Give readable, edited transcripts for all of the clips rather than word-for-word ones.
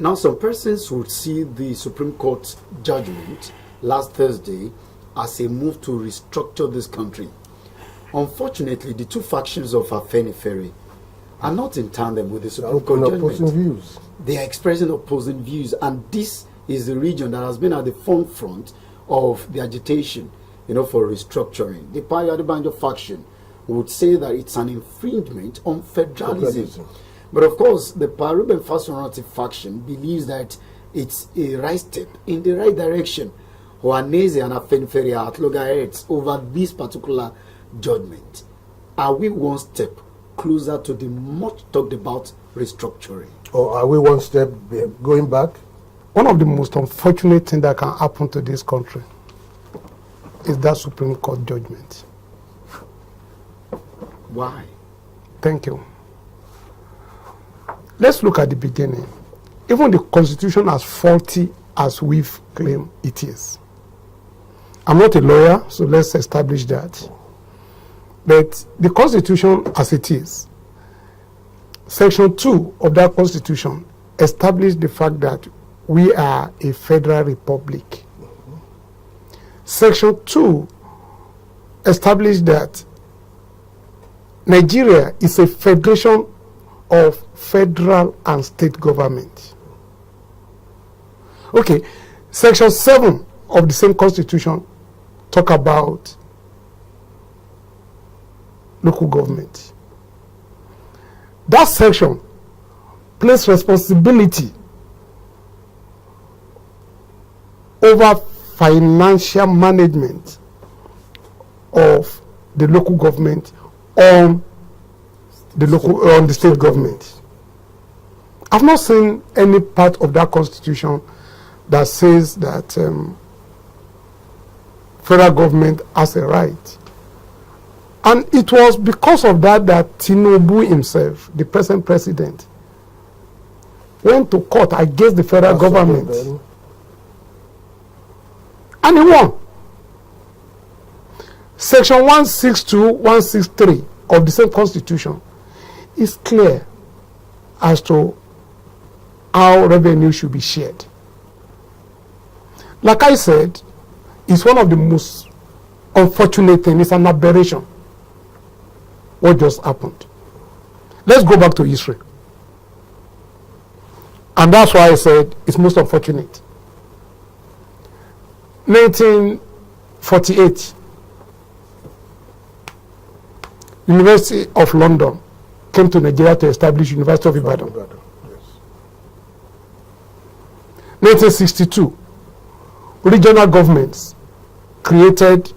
Now, some persons would see the Supreme Court's judgment last Thursday as a move to restructure this country. Unfortunately, the two factions of Federating are not in tandem with the Supreme Court judgment. Views. They are expressing opposing views, and this is the region that has been at the forefront of the agitation, for restructuring. The Payo Adebanjo faction would say that it's an infringement on federalism. But of course, the Paruben Fasonorati faction believes that it's a right step in the right direction. Ohaneze and Afenifere are at loggerheads over this particular judgment. Are we one step closer to the much talked about restructuring? Or are we one step going back? One of the most unfortunate things that can happen to this country is that Supreme Court judgment. Why? Thank you. Let's look at the beginning. Even the Constitution as faulty as we've claimed it is. I'm not a lawyer, so let's establish that. But the Constitution as it is, Section 2 of that Constitution established the fact that we are a federal republic. Section 2 established that Nigeria is a federation of federal and state government. Okay, Section 7 of the same Constitution talk about local government. That section places responsibility over financial management of the local government on the state government. I've not seen any part of that Constitution that says that federal government has a right. And it was because of that that Tinubu himself, the present president, went to court against the federal government. And he won. Section 162, 163 of the same Constitution is clear as to how revenue should be shared. Like I said, it's one of the most unfortunate things. It's an aberration. What just happened? Let's go back to history. And that's why I said it's most unfortunate. 1948, University of London came to Nigeria to establish University of Ibadan. 1962, regional governments created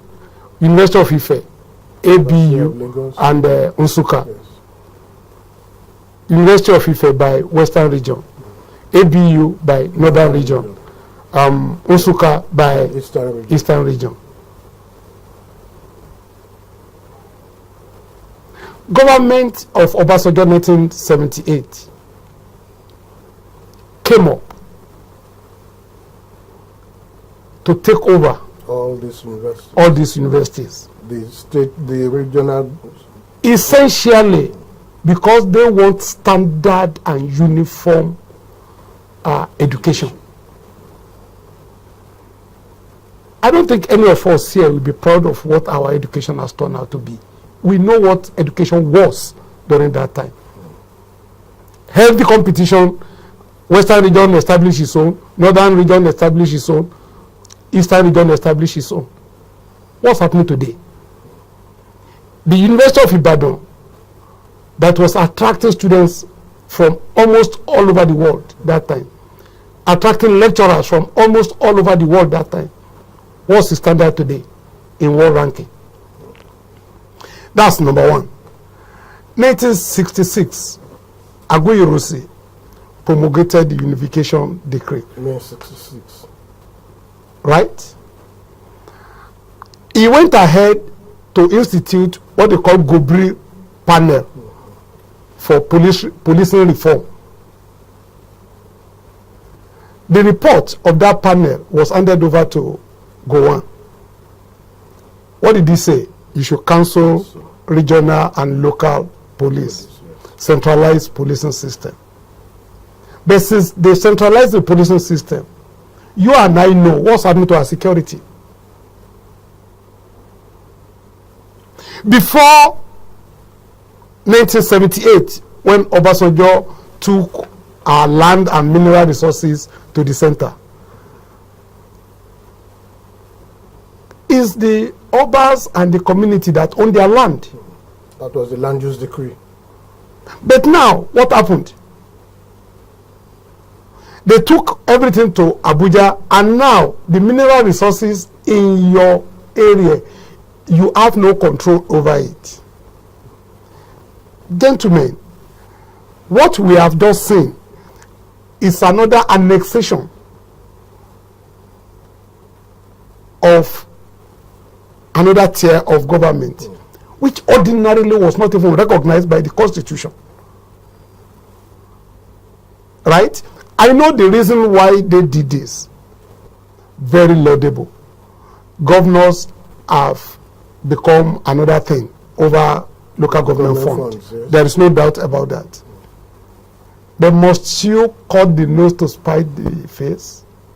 University of Ife, ABU, and Nsukka. Yes. University of Ife by Western Region, ABU by Northern Region, Nsukka by Eastern Region. Government of Obasanjo 1978 came up to take over all these universities. The state, the regional. Essentially, because they want standard and uniform education. I don't think any of us here will be proud of what our education has turned out to be. We know what education was during that time. Healthy competition, Western region established its own, Northern region established its own, Eastern region established its own. What's happening today? The University of Ibadan, that was attracting students from almost all over the world that time, attracting lecturers from almost all over the world that time. What's the standard today in world ranking? That's number one. 1966, Aguiyi-Ironsi promulgated the Unification Decree. 1966. Right? He went ahead to institute what they call Gobri panel for policing reform. The report of that panel was handed over to Gowon. What did he say? You should cancel regional and local police, centralized policing system. But since they centralized the policing system, you and I know what's happening to our security. Before 1978, when Obasanjo took our land and mineral resources to the center, is the Obas and the community that own their land. That was the land use decree. But now, what happened? They took everything to Abuja, and now the mineral resources in your area, you have no control over it. Gentlemen, what we have just seen is another annexation of another tier of government, which ordinarily was not even recognized by the Constitution. Right? I know the reason why they did this. Very laudable. Governors have become another thing over local government funds. Yes. There is no doubt about that. But must you cut the nose to spite the face?